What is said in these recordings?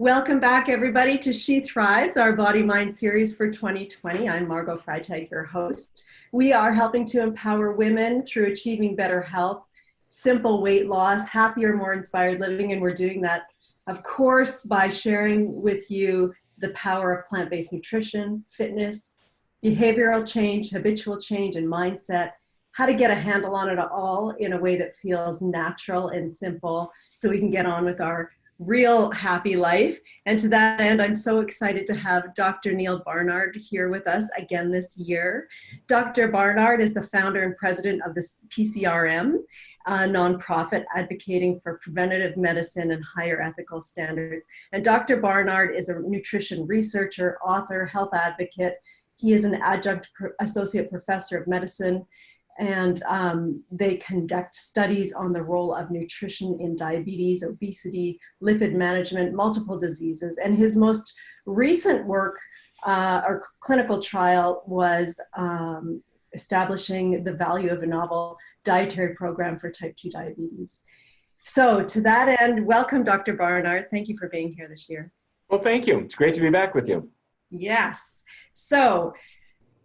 Welcome back, everybody, to She Thrives, our Body Mind series for 2020. I'm Margot Freitag, your host. We are helping to empower women through achieving better health, simple weight loss, happier, more inspired living, and we're doing that, of course, by sharing with you the power of plant-based nutrition, fitness, behavioral change, habitual change, and mindset, how to get a handle on it all in a way that feels natural and simple so we can get on with our real happy life. And to that end, I'm so excited to have Dr. Neal Barnard here with us again this year. Dr. Barnard is the founder and president of the PCRM, a nonprofit advocating for preventative medicine and higher ethical standards. And Dr. Barnard is a nutrition researcher, author, health advocate. He is an adjunct associate professor of medicine, and they conduct studies on the role of nutrition in diabetes, obesity, lipid management, multiple diseases. And his most recent work or clinical trial was establishing the value of a novel dietary program for type 2 diabetes. So to that end, welcome, Dr. Barnard. Thank you for being here this year. Well, thank you. It's great to be back with you. Yes. So,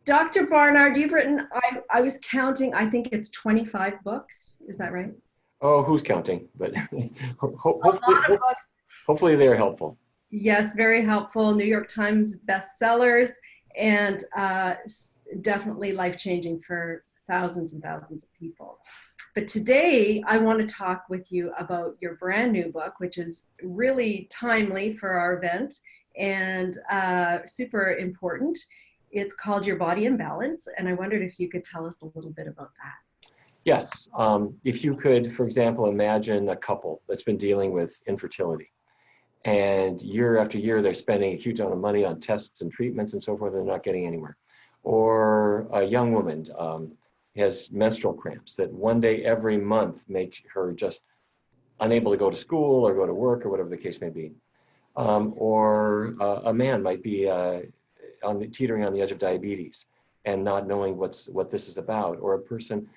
Dr. Barnard, you've written, I was counting, I think it's 25 books. Is that right? Oh, who's counting? But hopefully they're helpful. Yes, very helpful. New York Times bestsellers, and definitely life-changing for thousands and thousands of people. But today, I want to talk with you about your brand new book, which is really timely for our event and super important. It's called Your Body in Balance, and I wondered if you could tell us a little bit about that. Yes. If you could, for example, imagine a couple that's been dealing with infertility. And year after year, they're spending a huge amount of money on tests and treatments and so forth, and they're not getting anywhere. Or a young woman has menstrual cramps that one day every month make her just unable to go to school or go to work or whatever the case may be. Or a man might be teetering on the edge of diabetes and not knowing what this is about, or a person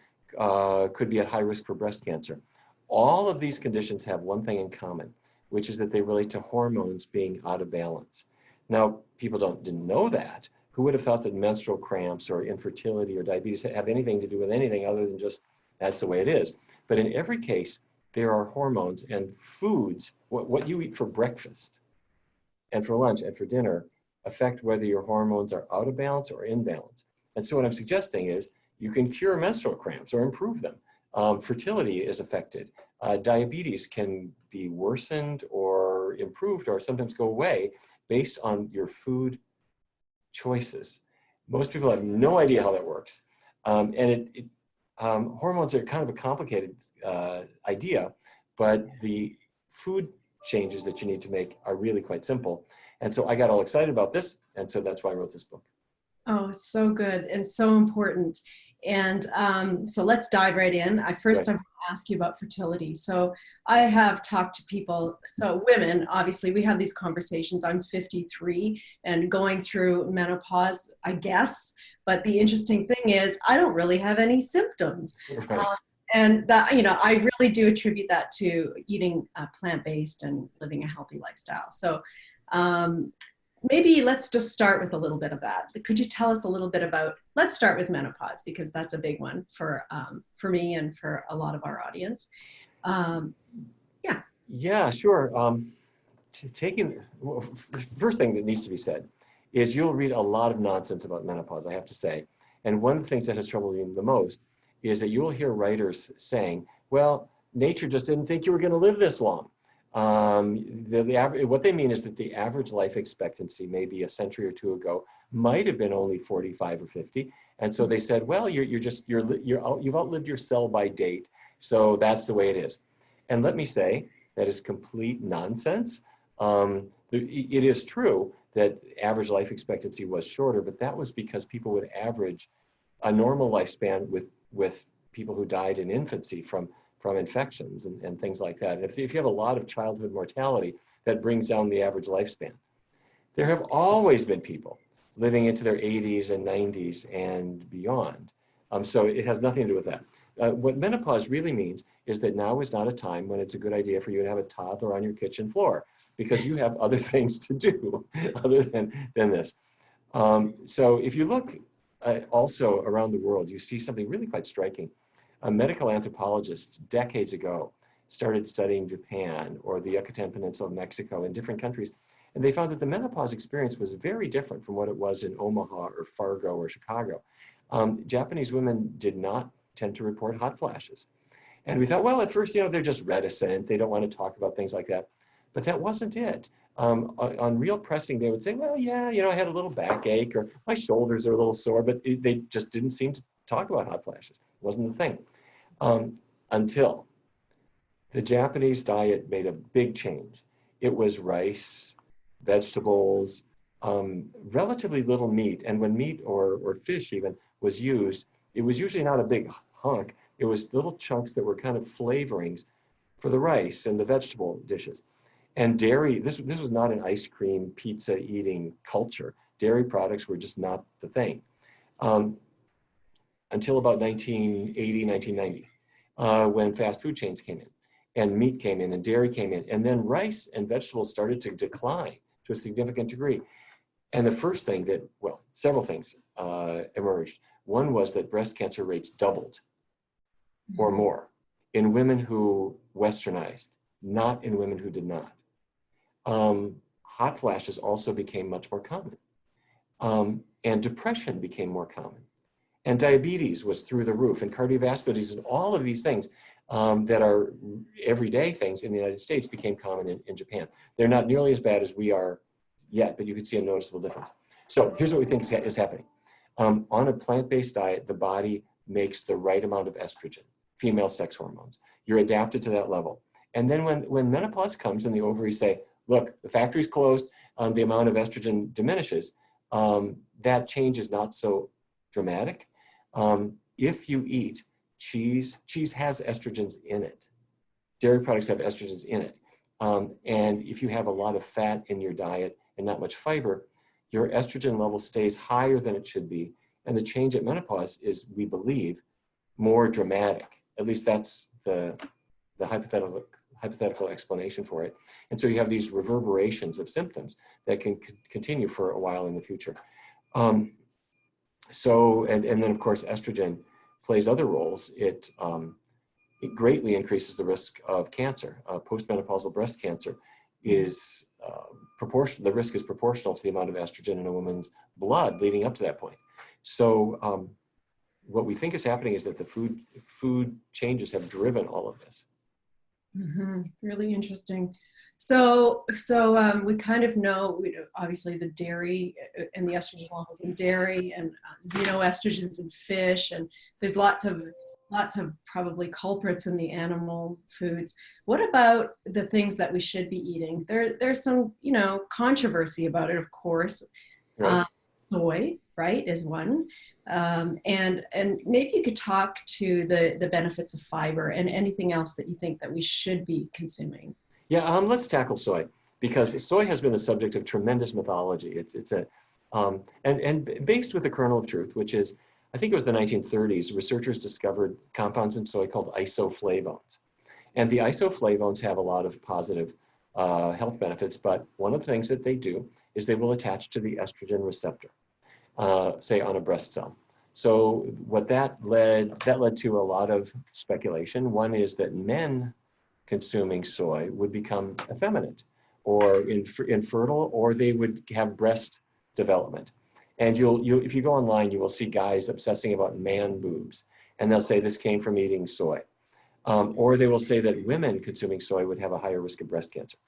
could be at high risk for breast cancer. All of these conditions have one thing in common, which is that they relate to hormones being out of balance. Now, people didn't know that. Who would have thought that menstrual cramps or infertility or diabetes have anything to do with anything other than just that's the way it is? But in every case, there are hormones, and foods, what you eat for breakfast and for lunch and for dinner, affect whether your hormones are out of balance or in balance. And so what I'm suggesting is you can cure menstrual cramps or improve them. Fertility is affected. Diabetes can be worsened or improved or sometimes go away based on your food choices. Most people have no idea how that works. Hormones are kind of a complicated idea, but the food changes that you need to make are really quite simple. And so I got all excited about this, and so that's why I wrote this book. Oh, so good and so important. And so let's dive right in. I'm going to ask you about fertility. So I have talked to people, so women, obviously we have these conversations. I'm 53 and going through menopause, I guess. But the interesting thing is I don't really have any symptoms. Right. And that, I really do attribute that to eating plant-based and living a healthy lifestyle. So maybe let's just start with a little bit of that. Could you tell us a little bit about, let's start with menopause, because that's a big one for me and for a lot of our audience. Yeah, sure. The first thing that needs to be said is you'll read a lot of nonsense about menopause, I have to say. And one of the things that has troubled me the most is that you will hear writers saying, well, nature just didn't think you were going to live this long. What they mean is that the average life expectancy maybe a century or two ago might have been only 45 or 50. And so they said, well, you've outlived your sell by date. So that's the way it is. And let me say, that is complete nonsense. It is true that average life expectancy was shorter, but that was because people would average a normal lifespan with people who died in infancy from infections and things like that. And if you have a lot of childhood mortality, that brings down the average lifespan. There have always been people living into their 80s and 90s and beyond. So it has nothing to do with that. What menopause really means is that now is not a time when it's a good idea for you to have a toddler on your kitchen floor, because you have other things to do other than this. So if you look also around the world, you see something really quite striking. A medical anthropologist decades ago started studying Japan or the Yucatan Peninsula of Mexico in different countries, and they found that the menopause experience was very different from what it was in Omaha or Fargo or Chicago. Japanese women did not tend to report hot flashes. And we thought, well, at first, they're just reticent. They don't want to talk about things like that. But that wasn't it. On real pressing, they would say, well, yeah, I had a little backache, or my shoulders are a little sore, but they just didn't seem to talk about hot flashes. It wasn't the thing. Until the Japanese diet made a big change. It was rice, vegetables, relatively little meat. And when meat or fish even was used, it was usually not a big hunk. It was little chunks that were kind of flavorings for the rice and the vegetable dishes. And dairy, this was not an ice cream, pizza eating culture. Dairy products were just not the thing. Until about 1980, 1990, when fast food chains came in, and meat came in, and dairy came in, and then rice and vegetables started to decline to a significant degree. And the first thing that, well, several things emerged. One was that breast cancer rates doubled or more in women who westernized, not in women who did not. Hot flashes also became much more common. And depression became more common. And diabetes was through the roof, and cardiovascular disease, and all of these things that are everyday things in the United States became common in Japan. They're not nearly as bad as we are yet, but you can see a noticeable difference. So here's what we think is happening. On a plant-based diet, the body makes the right amount of estrogen, female sex hormones. You're adapted to that level. And then when menopause comes and the ovaries say, look, the factory's closed, the amount of estrogen diminishes, that change is not so dramatic. If you eat cheese has estrogens in it. Dairy products have estrogens in it. And if you have a lot of fat in your diet and not much fiber, your estrogen level stays higher than it should be. And the change at menopause is, we believe, more dramatic. At least that's the hypothetical explanation for it. And so you have these reverberations of symptoms that can continue for a while in the future. And then of course, estrogen plays other roles. It greatly increases the risk of cancer. Postmenopausal breast cancer is the risk is proportional to the amount of estrogen in a woman's blood leading up to that point. So what we think is happening is that the food changes have driven all of this. Mm-hmm. Really interesting. So we kind of know, obviously the dairy and the estrogen levels in dairy, and xenoestrogens in fish, and there's lots of probably culprits in the animal foods. What about the things that we should be eating? There's some controversy about it, of course. Right. Soy, right, is one. And maybe you could talk to the benefits of fiber and anything else that you think that we should be consuming. Yeah, let's tackle soy, because soy has been the subject of tremendous mythology. It's based with a kernel of truth, which is, I think it was the 1930s, researchers discovered compounds in soy called isoflavones. And the isoflavones have a lot of positive health benefits, but one of the things that they do is they will attach to the estrogen receptor, say on a breast cell. So what that led to a lot of speculation. One is that men consuming soy would become effeminate or infertile, or they would have breast development. And if you go online, you will see guys obsessing about man boobs, and they'll say this came from eating soy. Or they will say that women consuming soy would have a higher risk of breast cancer.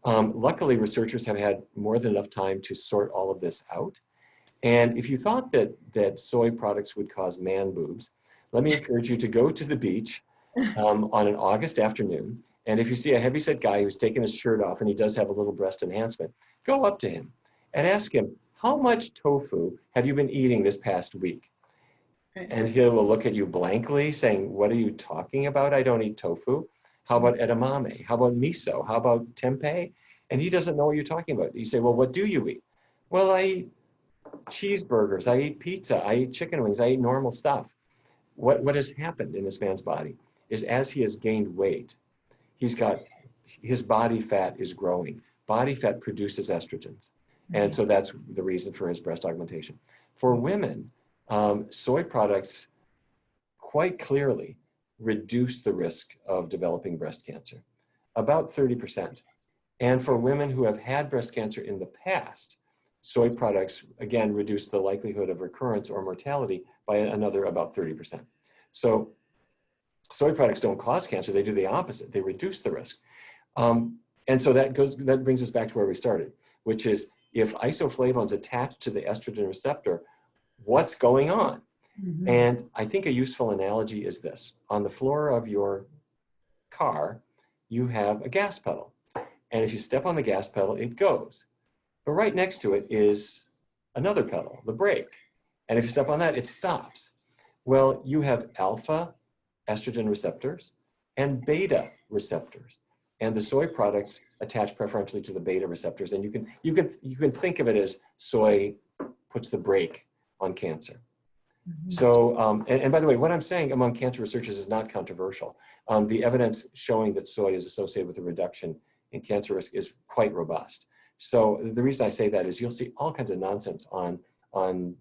Luckily, researchers have had more than enough time to sort all of this out. And if you thought that soy products would cause man boobs, let me encourage you to go to the beach on an August afternoon. And if you see a heavyset guy who's taken his shirt off and he does have a little breast enhancement, go up to him and ask him, how much tofu have you been eating this past week? And he will look at you blankly saying, what are you talking about? I don't eat tofu. How about edamame? How about miso? How about tempeh? And he doesn't know what you're talking about. You say, well, what do you eat? Well, I eat cheeseburgers. I eat pizza. I eat chicken wings. I eat normal stuff. what has happened in this man's body is as he has gained weight, he's got, his body fat is growing. Body fat produces estrogens. And so that's the reason for his breast augmentation. For women, soy products quite clearly reduce the risk of developing breast cancer, about 30%. And for women who have had breast cancer in the past, soy products, again, reduce the likelihood of recurrence or mortality by another about 30%. So soy products don't cause cancer, they do the opposite, they reduce the risk. And so that brings us back to where we started, which is if isoflavones attach to the estrogen receptor, what's going on? Mm-hmm. And I think a useful analogy is this. On the floor of your car, you have a gas pedal. And if you step on the gas pedal, it goes. But right next to it is another pedal, the brake. And if you step on that, it stops. Well, you have alpha estrogen receptors and beta receptors. And the soy products attach preferentially to the beta receptors. And you can think of it as soy puts the brake on cancer. Mm-hmm. So, and by the way, what I'm saying among cancer researchers is not controversial. The evidence showing that soy is associated with a reduction in cancer risk is quite robust. So the reason I say that is you'll see all kinds of nonsense on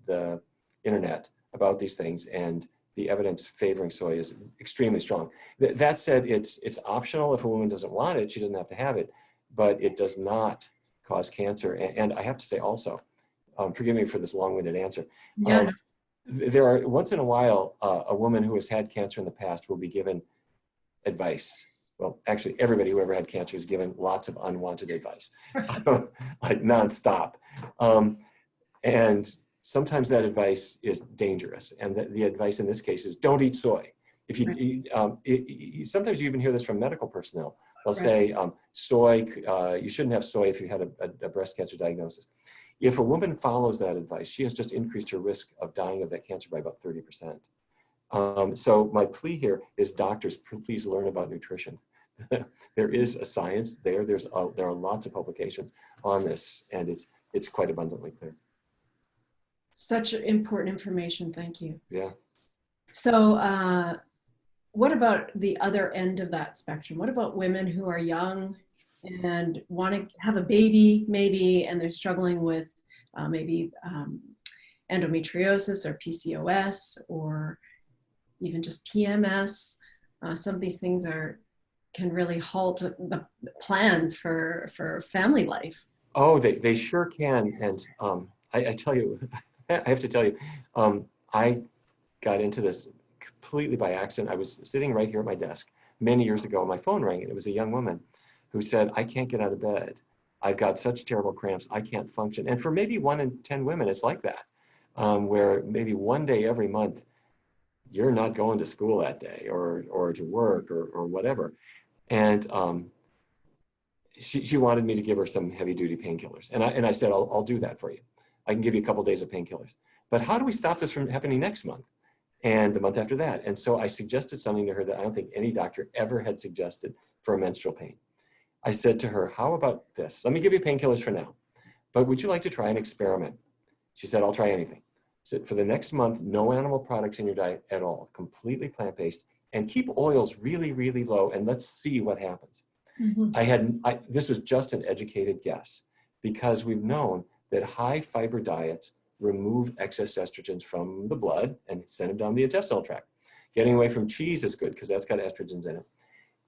the internet about these things, and the evidence favoring soy is extremely strong. That said, it's optional. If a woman doesn't want it, she doesn't have to have it, but it does not cause cancer. And I have to say also, forgive me for this long-winded answer. Yeah. There are, once in a while, a woman who has had cancer in the past will be given advice. Well, actually, everybody who ever had cancer is given lots of unwanted advice, like nonstop. And sometimes that advice is dangerous. And the advice in this case is don't eat soy. If you, sometimes you even hear this from medical personnel. They'll say soy, you shouldn't have soy if you had a breast cancer diagnosis. If a woman follows that advice, she has just increased her risk of dying of that cancer by about 30%. So my plea here is doctors, please learn about nutrition. There is a science there. There are lots of publications on this, and it's quite abundantly clear. Such important information. Thank you. Yeah. So what about the other end of that spectrum? What about women who are young and want to have a baby, maybe, and they're struggling with maybe endometriosis or PCOS or even just PMS? Some of these things can really halt the plans for family life. Oh, they sure can. And I tell you, I have to tell you, I got into this completely by accident. I was sitting right here at my desk many years ago, and my phone rang, and it was a young woman who said, I can't get out of bed. I've got such terrible cramps, I can't function. And for maybe 1 in 10 women, it's like that, where maybe one day every month, you're not going to school that day or to work or whatever. And she wanted me to give her some heavy duty painkillers. And I said, I'll do that for you. I can give you a couple days of painkillers. But how do we stop this from happening next month and the month after that? And so I suggested something to her that I don't think any doctor ever had suggested for menstrual pain. I said to her, how about this? Let me give you painkillers for now, but would you like to try an experiment? She said, I'll try anything. I said, for the next month, no animal products in your diet at all, completely plant-based, and keep oils really, really low, and let's see what happens. Mm-hmm. This was just an educated guess, because we've known that high fiber diets remove excess estrogens from the blood and send them down the intestinal tract. Getting away from cheese is good because that's got estrogens in it.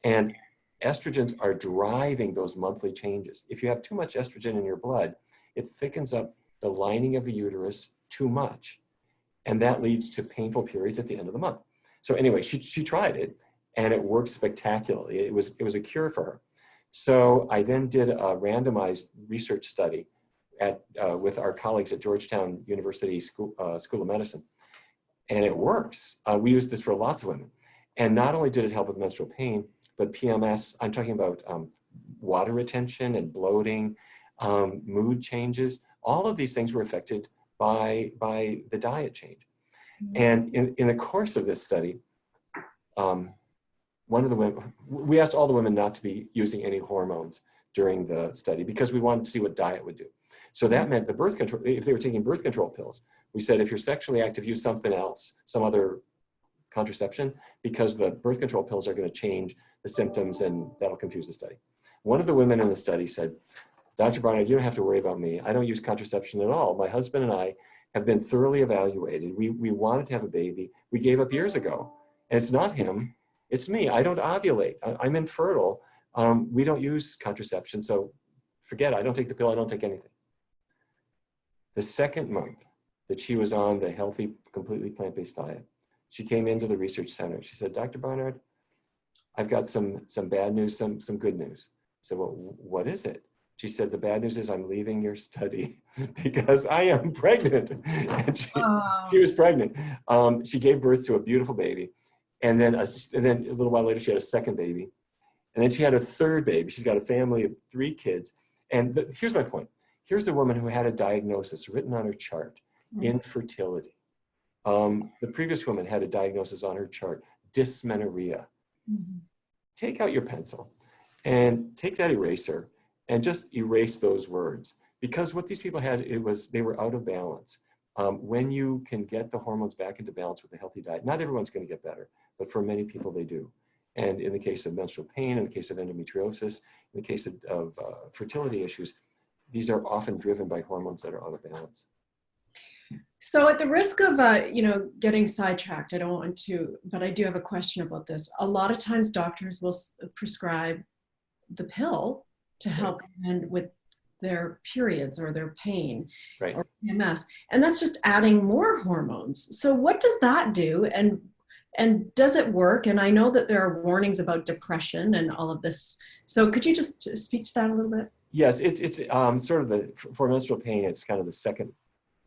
And estrogens are driving those monthly changes. If you have too much estrogen in your blood, it thickens up the lining of the uterus too much. And that leads to painful periods at the end of the month. So anyway, she tried it, and it worked spectacularly. It was a cure for her. So I then did a randomized research study with our colleagues at Georgetown University School of Medicine. And it works. We used this for lots of women. And not only did it help with menstrual pain, but PMS, I'm talking about water retention and bloating, mood changes. All of these things were affected by the diet change. Mm-hmm. And in the course of this study, one of the women, we asked all the women not to be using any hormones during the study because we wanted to see what diet would do. So that meant the birth control, if they were taking birth control pills, we said if you're sexually active, use something else, some other contraception because the birth control pills are going to change the symptoms and that'll confuse the study. One of the women in the study said, Dr. Barnard, you don't have to worry about me. I don't use contraception at all. My husband and I have been thoroughly evaluated. We wanted to have a baby. We gave up years ago. And it's not him, it's me. I don't ovulate. I'm infertile. We don't use contraception, so forget it. I don't take the pill. I don't take anything. The second month that she was on the healthy, completely plant-based diet, she came into the research center. She said, Dr. Barnard, I've got some bad news, some good news. I said, well, what is it? She said, the bad news is I'm leaving your study because I am pregnant. And she was pregnant. She gave birth to a beautiful baby. And then a little while later, she had a second baby. And then she had a third baby. She's got a family of 3 kids. And here's my point. Here's a woman who had a diagnosis written on her chart, infertility. The previous woman had a diagnosis on her chart, dysmenorrhea. Take out your pencil and take that eraser and just erase those words. Because what these people had, they were out of balance. When you can get the hormones back into balance with a healthy diet, not everyone's going to get better, but for many people they do. And in the case of menstrual pain, in the case of endometriosis, in the case of fertility issues, these are often driven by hormones that are out of balance. So at the risk of, getting sidetracked, I don't want to, but I do have a question about this. A lot of times doctors will prescribe the pill to help women with their periods or their pain or PMS. And that's just adding more hormones. So what does that do? And does it work? And I know that there are warnings about depression and all of this. So could you just speak to that a little bit? Yes, it's sort of for menstrual pain, it's kind of the second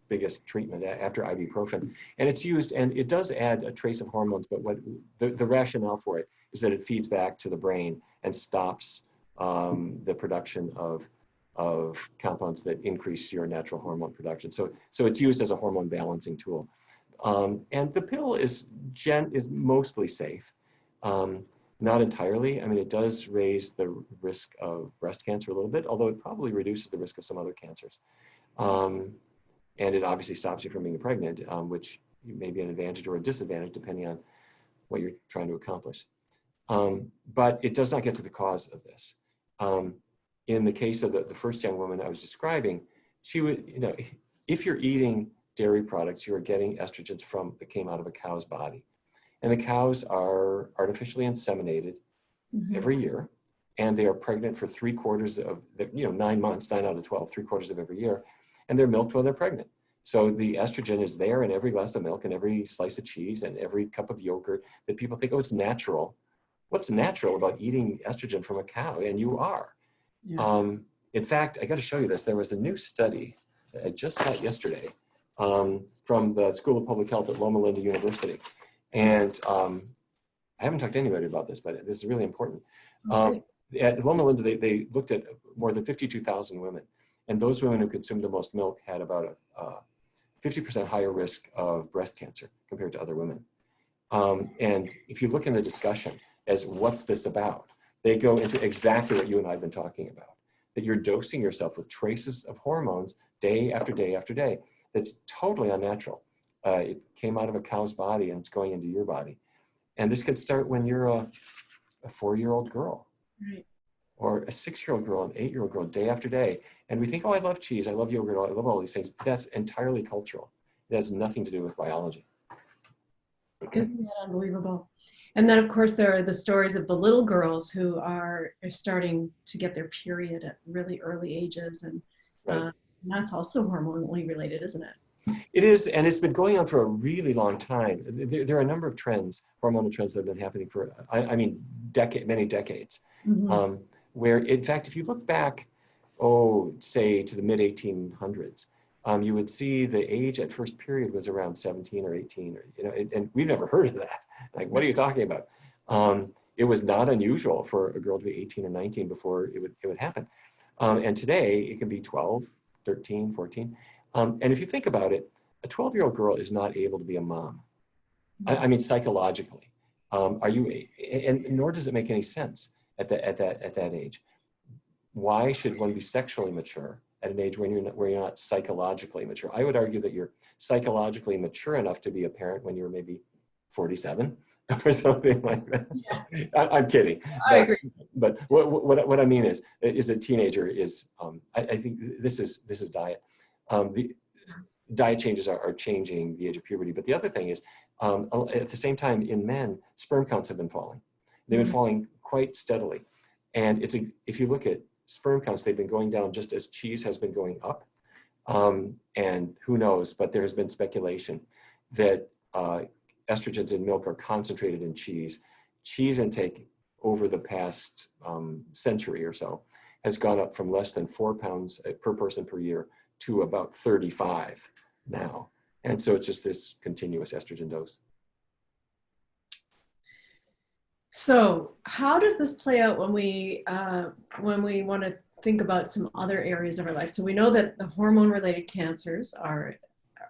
biggest treatment after ibuprofen. And it's used, and it does add a trace of hormones, but what the rationale for it is that it feeds back to the brain and stops the production of compounds that increase your natural hormone production. So it's used as a hormone balancing tool. And the pill is mostly safe. Not entirely. I mean, it does raise the risk of breast cancer a little bit, although it probably reduces the risk of some other cancers. And it obviously stops you from being pregnant, which may be an advantage or a disadvantage depending on what you're trying to accomplish. But it does not get to the cause of this. In the case of the first young woman I was describing, she would, if you're eating dairy products, you are getting estrogens that came out of a cow's body. And the cows are artificially inseminated every year, and they are pregnant for 3/4 of, 9 months, 9 out of 12, 3/4 of every year, and they're milked while they're pregnant. So the estrogen is there in every glass of milk and every slice of cheese and every cup of yogurt that people think, oh, it's natural. What's natural about eating estrogen from a cow? And you are. Yeah. In fact, I got to show you this. There was a new study that I just got yesterday from the School of Public Health at Loma Linda University. And I haven't talked to anybody about this, but this is really important. At Loma Linda, they looked at more than 52,000 women. And those women who consumed the most milk had about a 50% higher risk of breast cancer compared to other women. And if you look in the discussion as what's this about, they go into exactly what you and I have been talking about, that you're dosing yourself with traces of hormones day after day after day. That's totally unnatural. It came out of a cow's body and it's going into your body. And this can start when you're a 4-year-old girl. Right. Or a 6-year-old girl, an 8-year-old girl, day after day. And we think, oh, I love cheese, I love yogurt, I love all these things. That's entirely cultural. It has nothing to do with biology. Isn't that unbelievable? And then, of course, there are the stories of the little girls who are starting to get their period at really early ages. And that's also hormonally related, isn't it? It is, and it's been going on for a really long time. There are a number of trends, hormonal trends that have been happening for, many decades. Mm-hmm. Where, in fact, if you look back, say to the mid-1800s, you would see the age at first period was around 17 or 18, and we've never heard of that. Like, what are you talking about? It was not unusual for a girl to be 18 or 19 before it would happen. And today, it can be 12, 13, 14. And if you think about it, a 12-year-old girl is not able to be a mom. I mean, psychologically. And nor does it make any sense at that age. Why should one be sexually mature at an age where you're not psychologically mature? I would argue that you're psychologically mature enough to be a parent when you're maybe 47 or something like that. Yeah, I'm kidding. I agree. But what I mean is a teenager is, I think this is diet. The diet changes are changing the age of puberty. But the other thing is, at the same time, in men, sperm counts have been falling. They've been falling quite steadily. And if you look at sperm counts, they've been going down just as cheese has been going up. And who knows, but there has been speculation that estrogens in milk are concentrated in cheese. Cheese intake over the past century or so has gone up from less than 4 pounds per person per year to about 35 now. And so it's just this continuous estrogen dose. So how does this play out when we want to think about some other areas of our life? So we know that the hormone-related cancers are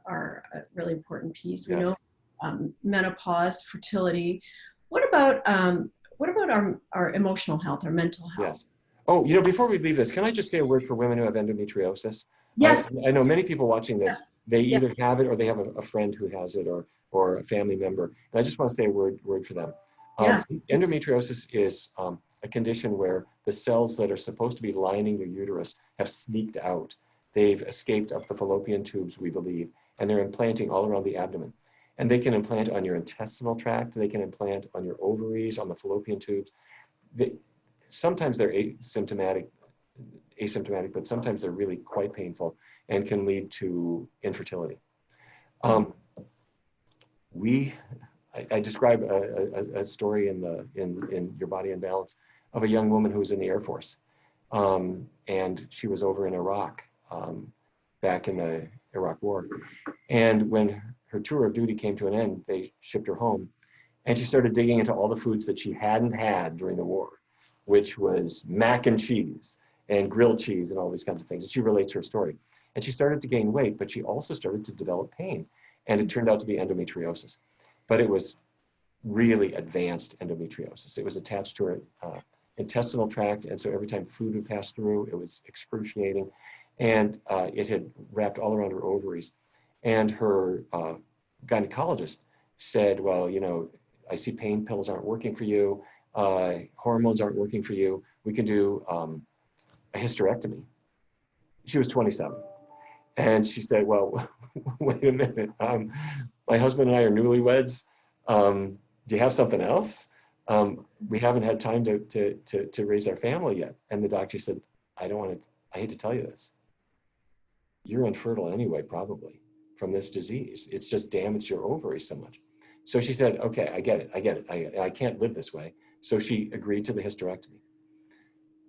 a really important piece. We know menopause, fertility. What about our emotional health, our mental health? Yes. Oh, you know, before we leave this, can I just say a word for women who have endometriosis? Yes. I know many people watching this, Yes. they either have it or they have a friend who has it or a family member. And I just want to say a word for them. Yes. Endometriosis is a condition where the cells that are supposed to be lining your uterus have sneaked out. They've escaped up the fallopian tubes, we believe, and they're implanting all around the abdomen. And they can implant on your intestinal tract, they can implant on your ovaries, on the fallopian tubes. Sometimes they're asymptomatic, but sometimes they're really quite painful and can lead to infertility. I describe a story in Your Body in Balance of a young woman who was in the Air Force. And she was over in Iraq back in the Iraq War. And when her tour of duty came to an end, they shipped her home. And she started digging into all the foods that she hadn't had during the war, which was mac and cheese and grilled cheese and all these kinds of things. And she relates her story. And she started to gain weight, but she also started to develop pain. And it turned out to be endometriosis. But it was really advanced endometriosis. It was attached to her intestinal tract. And so every time food would pass through, it was excruciating. And it had wrapped all around her ovaries. And her gynecologist said, well, you know, I see pain pills aren't working for you. Hormones aren't working for you. We can do a hysterectomy. She was 27. And she said, well, wait a minute. My husband and I are newlyweds. Do you have something else? We haven't had time to raise our family yet. And the doctor said, I hate to tell you this. You're infertile anyway, probably, from this disease. It's just damaged your ovaries so much. So she said, okay, I get it. I can't live this way. So she agreed to the hysterectomy.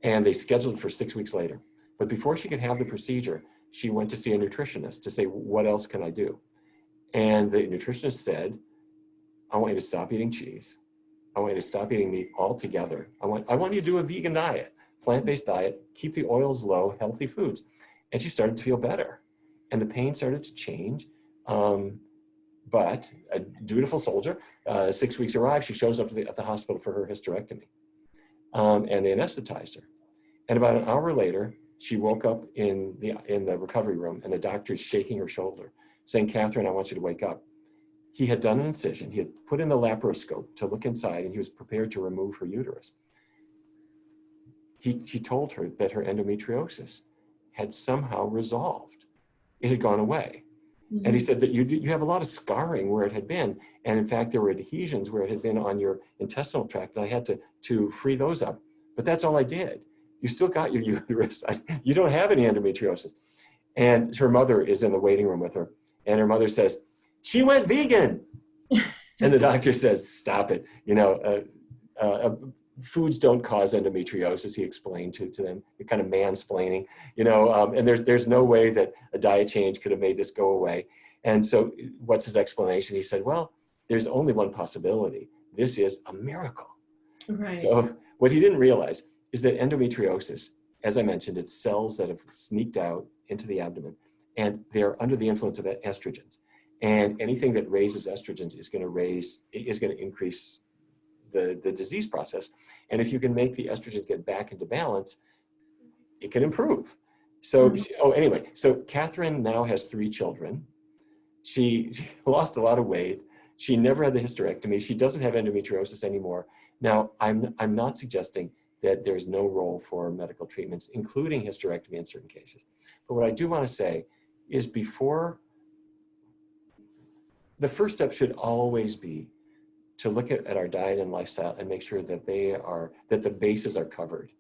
And they scheduled it for 6 weeks later. But before she could have the procedure, she went to see a nutritionist to say, what else can I do? And the nutritionist said, I want you to stop eating cheese. I want you to stop eating meat altogether. I want you to do a vegan diet, plant-based diet, keep the oils low, healthy foods. And she started to feel better. And the pain started to change. But a dutiful soldier, 6 weeks arrived, she shows up at the hospital for her hysterectomy. And they anesthetized her. And about an hour later, she woke up in the recovery room, and the doctor is shaking her shoulder, saying, Catherine, I want you to wake up. He had done an incision. He had put in the laparoscope to look inside, and he was prepared to remove her uterus. He told her that her endometriosis had somehow resolved. It had gone away. Mm-hmm. And he said that you have a lot of scarring where it had been. And in fact, there were adhesions where it had been on your intestinal tract, and I had to free those up. But that's all I did. You still got your uterus. You don't have any endometriosis. And her mother is in the waiting room with her. And her mother says, she went vegan. And the doctor says, stop it. You know, foods don't cause endometriosis, he explained to them, kind of mansplaining, you know, and there's no way that a diet change could have made this go away. And so what's his explanation? He said, well, there's only one possibility. This is a miracle. Right. So what he didn't realize is that endometriosis, as I mentioned, it's cells that have sneaked out into the abdomen, and they're under the influence of estrogens. And anything that raises estrogens is going to increase the disease process. And if you can make the estrogens get back into balance, it can improve. So, anyway, so Catherine now has 3 children. She lost a lot of weight. She never had the hysterectomy. She doesn't have endometriosis anymore. Now, I'm not suggesting that there's no role for medical treatments, including hysterectomy in certain cases. But what I do want to say is the first step should always be to look at our diet and lifestyle and make sure that that the bases are covered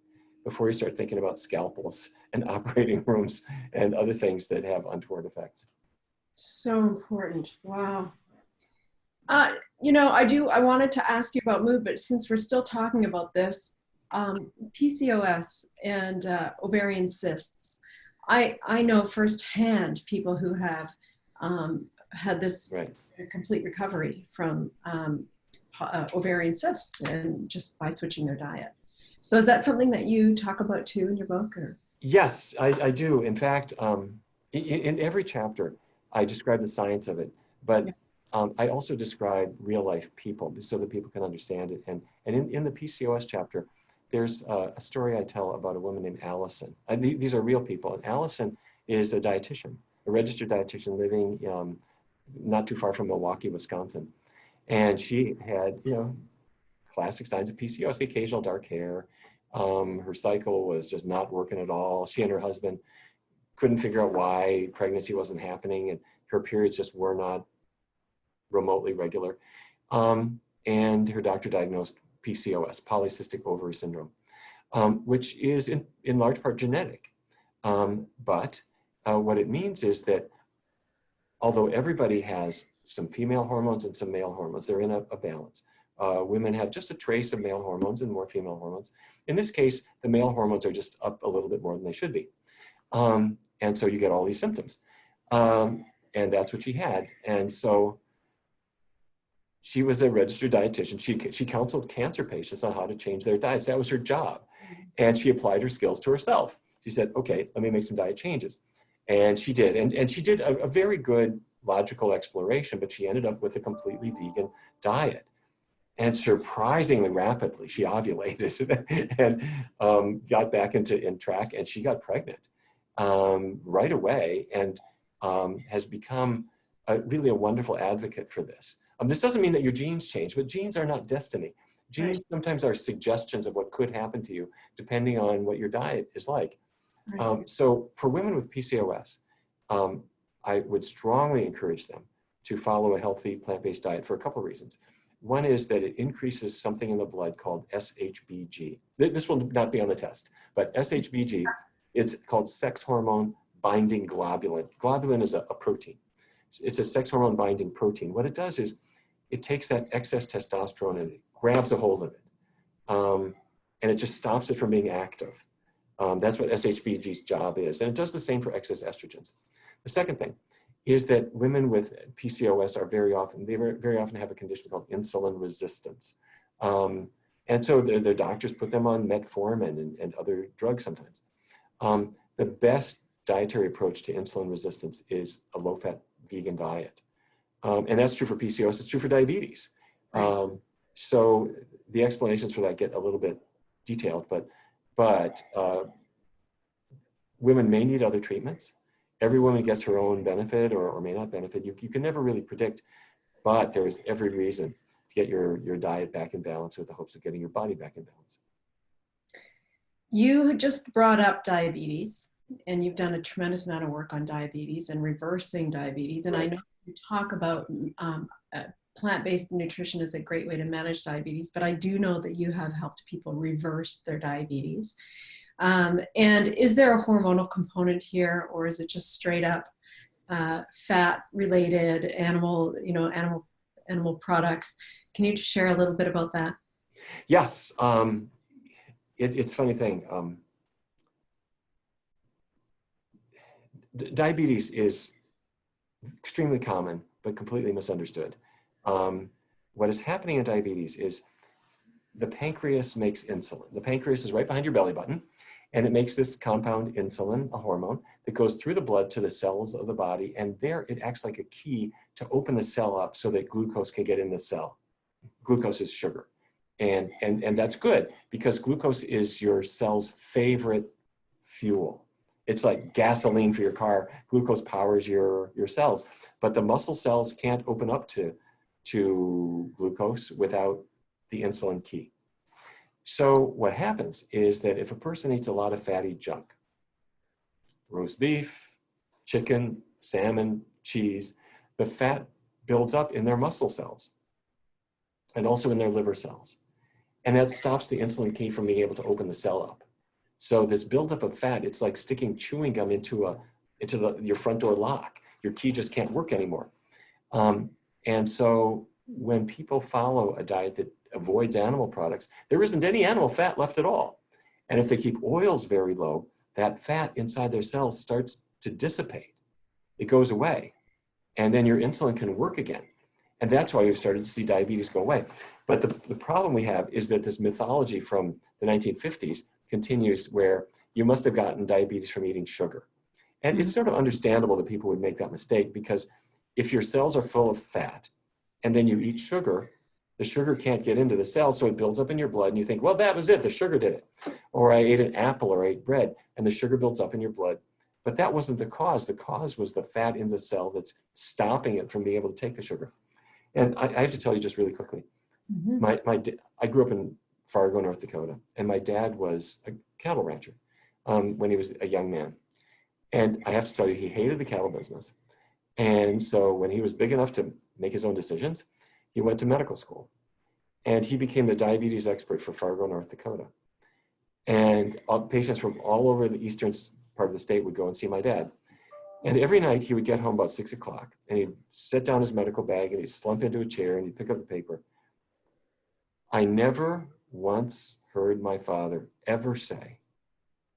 before you start thinking about scalpels and operating rooms and other things that have untoward effects. So important. Wow. I wanted to ask you about mood, but since we're still talking about this, PCOS and ovarian cysts, I know firsthand people who have had this complete recovery from ovarian cysts and just by switching their diet. So is that something that you talk about too in your book? Or? Yes, I do. In fact, in every chapter, I describe the science of it, but I also describe real life people so that people can understand it. And in the PCOS chapter, there's a story I tell about a woman named Allison. These are real people. And Allison is a dietitian, a registered dietitian living not too far from Milwaukee, Wisconsin. And she had, classic signs of PCOS, the occasional dark hair. Her cycle was just not working at all. She and her husband couldn't figure out why pregnancy wasn't happening, and her periods just were not remotely regular. And her doctor diagnosed PCOS, polycystic ovary syndrome, which is in large part genetic. But what it means is that although everybody has some female hormones and some male hormones, they're in a balance. Women have just a trace of male hormones and more female hormones. In this case, the male hormones are just up a little bit more than they should be. And so you get all these symptoms. And that's what she had. And so she was a registered dietitian. She counseled cancer patients on how to change their diets. That was her job. And she applied her skills to herself. She said, okay, let me make some diet changes. And she did. And she did a very good logical exploration, but she ended up with a completely vegan diet. And surprisingly rapidly, she ovulated and got back in track, and she got pregnant right away, and has become really a wonderful advocate for this. This doesn't mean that your genes change, but genes are not destiny. Genes sometimes are suggestions of what could happen to you, depending on what your diet is like. So for women with PCOS, I would strongly encourage them to follow a healthy plant-based diet for a couple of reasons. One is that it increases something in the blood called SHBG. This will not be on the test, but SHBG, it's called sex hormone binding globulin. Globulin is a protein. It's a sex hormone binding protein. What it does is it takes that excess testosterone and it grabs a hold of it. And it just stops it from being active. That's what SHBG's job is. And it does the same for excess estrogens. The second thing is that women with PCOS are very often have a condition called insulin resistance. And so their doctors put them on metformin and other drugs sometimes. The best dietary approach to insulin resistance is a low-fat vegan diet. And that's true for PCOS, it's true for diabetes. So the explanations for that get a little bit detailed, but women may need other treatments. Every woman gets her own benefit or may not benefit. You can never really predict, but there's every reason to get your diet back in balance with the hopes of getting your body back in balance. You just brought up diabetes, and you've done a tremendous amount of work on diabetes and reversing diabetes. And I know you talk about plant-based nutrition is a great way to manage diabetes, but I do know that you have helped people reverse their diabetes. And is there a hormonal component here, or is it just straight up fat-related animal products? Can you just share a little bit about that? Yes, it's a funny thing. Diabetes is extremely common, but completely misunderstood. What is happening in diabetes is the pancreas makes insulin. The pancreas is right behind your belly button, and it makes this compound insulin, a hormone, that goes through the blood to the cells of the body, and there it acts like a key to open the cell up so that glucose can get in the cell. Glucose is sugar. And that's good because glucose is your cell's favorite fuel. It's like gasoline for your car. Glucose powers your cells, but the muscle cells can't open up to to glucose without the insulin key. So what happens is that if a person eats a lot of fatty junk, roast beef, chicken, salmon, cheese, the fat builds up in their muscle cells and also in their liver cells. And that stops the insulin key from being able to open the cell up. So this buildup of fat, it's like sticking chewing gum into your front door lock. Your key just can't work anymore. And so when people follow a diet that avoids animal products, there isn't any animal fat left at all. And if they keep oils very low, that fat inside their cells starts to dissipate. It goes away. And then your insulin can work again. And that's why we've started to see diabetes go away. But the problem we have is that this mythology from the 1950s continues, where you must have gotten diabetes from eating sugar. And it's sort of understandable that people would make that mistake, because if your cells are full of fat and then you eat sugar, the sugar can't get into the cells, so it builds up in your blood and you think, well, that was it, the sugar did it. Or I ate an apple or ate bread and the sugar builds up in your blood. But that wasn't the cause. The cause was the fat in the cell that's stopping it from being able to take the sugar. And I have to tell you just really quickly, I grew up in Fargo, North Dakota, and my dad was a cattle rancher when he was a young man. And I have to tell you, he hated the cattle business. And so when he was big enough to make his own decisions, he went to medical school. And he became the diabetes expert for Fargo, North Dakota. And patients from all over the eastern part of the state would go and see my dad. And every night he would get home about 6 o'clock and he'd set down his medical bag and he'd slump into a chair and he'd pick up the paper. I never once heard my father ever say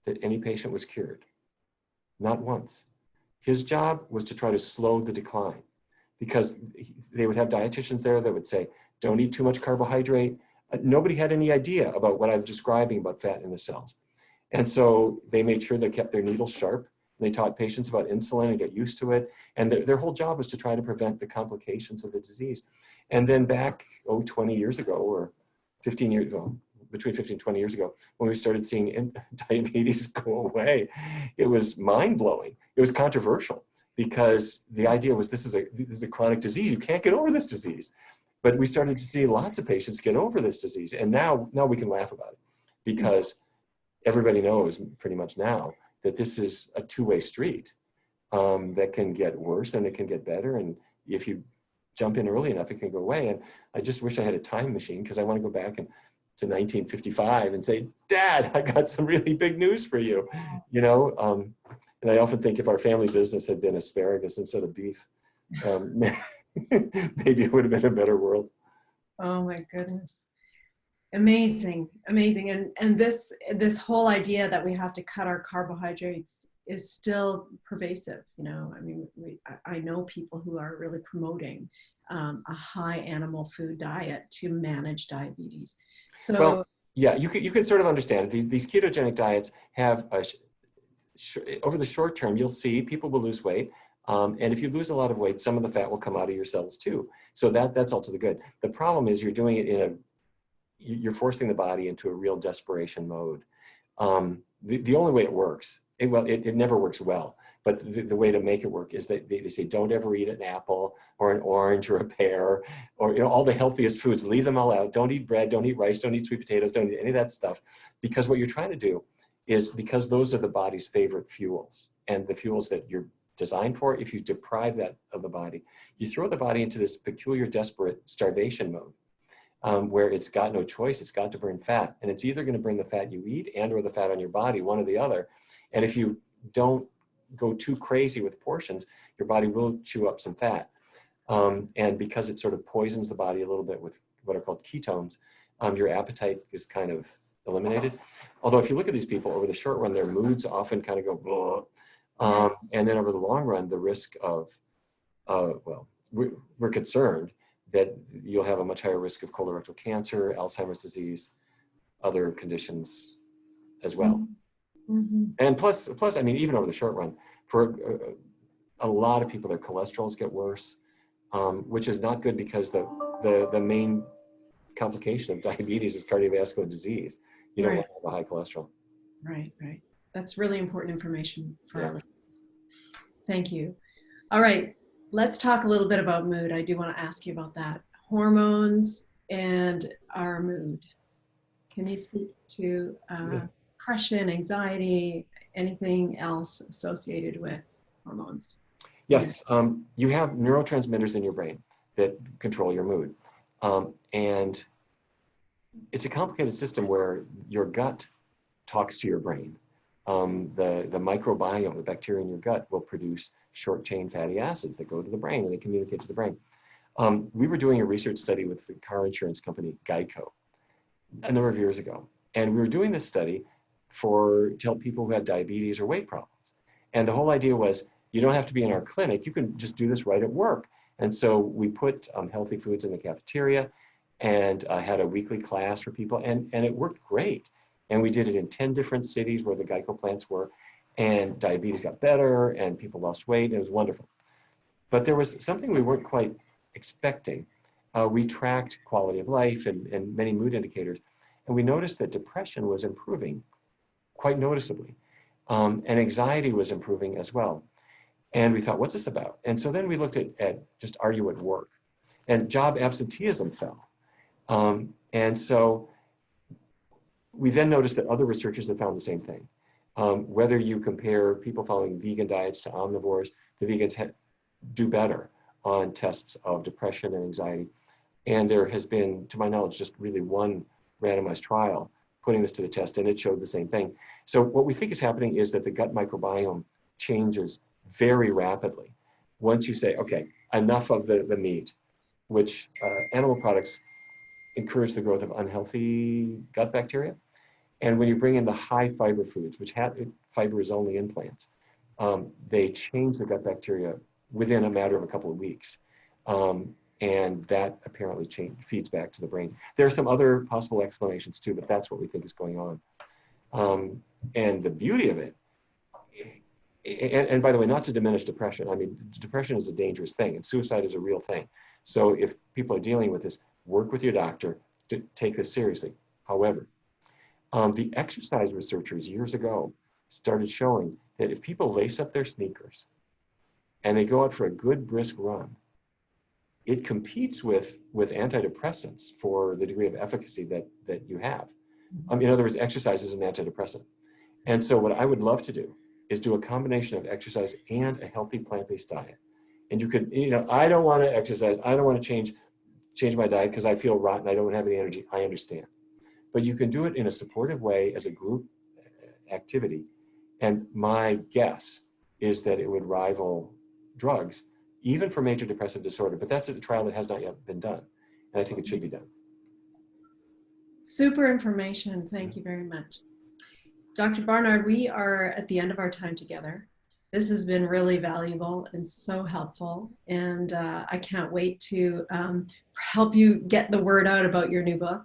that any patient was cured. Not once. His job was to try to slow the decline, because they would have dietitians there that would say, don't eat too much carbohydrate. Nobody had any idea about what I'm describing about fat in the cells. And so they made sure they kept their needles sharp. And they taught patients about insulin and get used to it. And their whole job was to try to prevent the complications of the disease. And then back, 20 years ago, or 15 years ago, between 15 and 20 years ago, when we started seeing diabetes go away, it was mind-blowing. It was controversial, because the idea was this is a chronic disease. You can't get over this disease. But we started to see lots of patients get over this disease. And now we can laugh about it, because everybody knows pretty much now that this is a two-way street that can get worse and it can get better. And if you jump in early enough, it can go away. And I just wish I had a time machine, because I want to go back to 1955 and say, Dad, I got some really big news for you. And I often think if our family business had been asparagus instead of beef, maybe it would have been a better world. Oh my goodness. Amazing. And this whole idea that we have to cut our carbohydrates is still pervasive. I know people who are really promoting a high animal food diet to manage diabetes. So, well, yeah, you can sort of understand these ketogenic diets have over the short term, you'll see people will lose weight. And if you lose a lot of weight, some of the fat will come out of your cells too. So that's all to the good. The problem is you're doing it you're forcing the body into a real desperation mode. The only way it works, it never works well, but the way to make it work is that they say, don't ever eat an apple or an orange or a pear, or all the healthiest foods, leave them all out. Don't eat bread, don't eat rice, don't eat sweet potatoes, don't eat any of that stuff. Because what you're trying to do is, because those are the body's favorite fuels, and the fuels that you're designed for, if you deprive that of the body, you throw the body into this peculiar, desperate starvation mode. Where it's got no choice, it's got to burn fat. And it's either going to burn the fat you eat and or the fat on your body, one or the other. And if you don't go too crazy with portions, your body will chew up some fat. And because it sort of poisons the body a little bit with what are called ketones, your appetite is kind of eliminated. Although if you look at these people over the short run, their moods often kind of go, and then over the long run, the risk of, we're concerned that you'll have a much higher risk of colorectal cancer, Alzheimer's disease, other conditions as well. Mm-hmm. And plus, I mean, even over the short run, for a lot of people, their cholesterols get worse, which is not good, because the main complication of diabetes is cardiovascular disease. You don't want to have a high cholesterol. Right. That's really important information for our listeners. Thank you. All right. Let's talk a little bit about mood. I do want to ask you about that. hormones and our mood. Can you speak to depression, anxiety, anything else associated with hormones? Yes, you have neurotransmitters in your brain that control your mood. And it's a complicated system where your gut talks to your brain. The microbiome, the bacteria in your gut, will produce short-chain fatty acids that go to the brain and they communicate to the brain. We were doing a research study with the car insurance company Geico a number of years ago. And we were doing this study to help people who had diabetes or weight problems. And the whole idea was, you don't have to be in our clinic, you can just do this right at work. And so we put healthy foods in the cafeteria and had a weekly class for people, and it worked great. And we did it in 10 different cities where the Geico plants were, and diabetes got better and people lost weight, and it was wonderful. But there was something we weren't quite expecting. We tracked quality of life and many mood indicators, and we noticed that depression was improving quite noticeably, and anxiety was improving as well. And we thought, what's this about? And so then we looked at just, are you at work? And job absenteeism fell. And so we then noticed that other researchers had found the same thing. Whether you compare people following vegan diets to omnivores, the vegans do better on tests of depression and anxiety. And there has been, to my knowledge, just really one randomized trial putting this to the test, and it showed the same thing. So what we think is happening is that the gut microbiome changes very rapidly once you say, okay, enough of the meat, which animal products encourage the growth of unhealthy gut bacteria. And when you bring in the high fiber foods, which fiber is only in plants, they change the gut bacteria within a matter of a couple of weeks. And that apparently feeds back to the brain. There are some other possible explanations too, but that's what we think is going on. And the beauty of it, and by the way, not to diminish depression. I mean, depression is a dangerous thing, and suicide is a real thing. So if people are dealing with this, work with your doctor to take this seriously. However, the exercise researchers years ago started showing that if people lace up their sneakers and they go out for a good brisk run, it competes with antidepressants for the degree of efficacy that you have. In other words, exercise is an antidepressant. And so what I would love to do is do a combination of exercise and a healthy plant-based diet. And you could, I don't want to exercise, I don't want to change my diet because I feel rotten, I don't have any energy, I understand. But you can do it in a supportive way as a group activity. And my guess is that it would rival drugs, even for major depressive disorder. But that's a trial that has not yet been done. And I think it should be done. Super information. Thank you very much. Dr. Barnard, we are at the end of our time together. This has been really valuable and so helpful. And I can't wait to help you get the word out about your new book.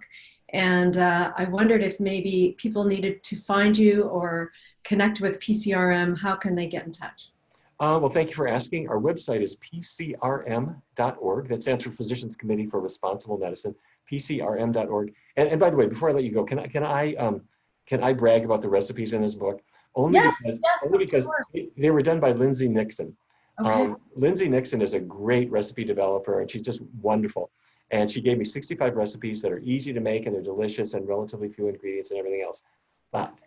And I wondered if maybe people needed to find you or connect with PCRM. How can they get in touch? Well, thank you for asking. Our website is pcrm.org. That stands for Physicians Committee for Responsible Medicine, pcrm.org. And by the way, before I let you go, can I brag about the recipes in this book? Only because they were done by Lindsay Nixon. Okay. Lindsay Nixon is a great recipe developer, and she's just wonderful. And she gave me 65 recipes that are easy to make, and they're delicious and relatively few ingredients and everything else. But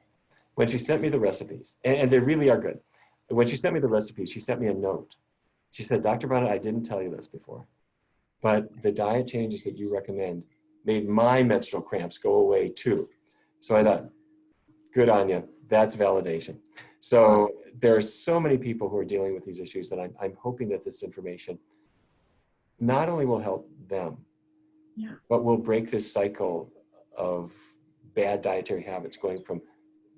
when she sent me the recipes, and they really are good, when she sent me the recipes, she sent me a note. She said, Dr. Barnard, I didn't tell you this before, but the diet changes that you recommend made my menstrual cramps go away too. So I thought, good on you. That's validation. So there are so many people who are dealing with these issues that I'm hoping that this information not only will help them, but will break this cycle of bad dietary habits going from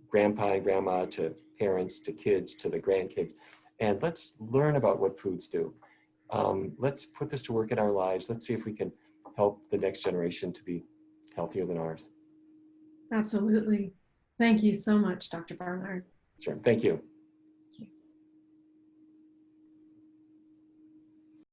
grandpa and grandma to parents to kids to the grandkids. And let's learn about what foods do. Let's put this to work in our lives. Let's see if we can help the next generation to be healthier than ours. Absolutely. Thank you so much, Dr. Barnard. Sure. Thank you.